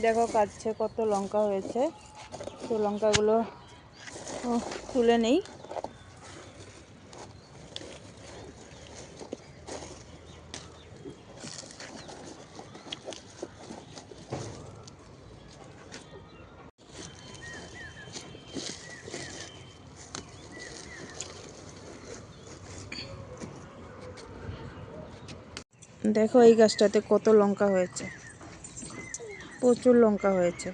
দেখো কাটছে কত লঙ্কা হয়েছে, তো লঙ্কাগুলো তুলে নেই। দেখো এই গাছটাতে কত লঙ্কা হয়েছে, প্রচুর লঙ্কা হয়েছে।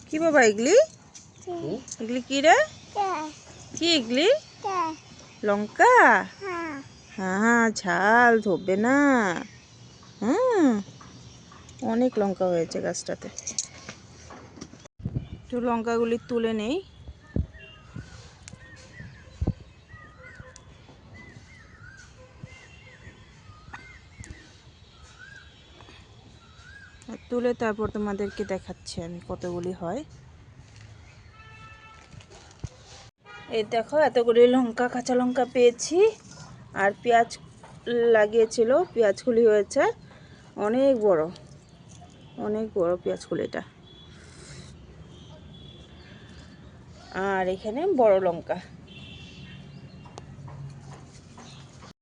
কি বাবা এগুলি, এগুলি কি রে, কি এগুলি? লঙ্কা? হ্যাঁ, ঝাল ধরবে না। অনেক লঙ্কা হয়েছে গাছটাতে। একটু লঙ্কাগুলি তুলে নেই। তুলে তারপর তোমাদেরকে দেখাচ্ছি আমি কতগুলি হয়। এই দেখো এতগুলি লঙ্কা, কাঁচা লঙ্কা পেয়েছি, আর পেঁয়াজ লাগিয়েছিল, পেঁয়াজগুলি হয়েছে অনেক বড়, অনেক বড় পেঁয়াজগুলিটা। আর এখানে বড় লঙ্কা।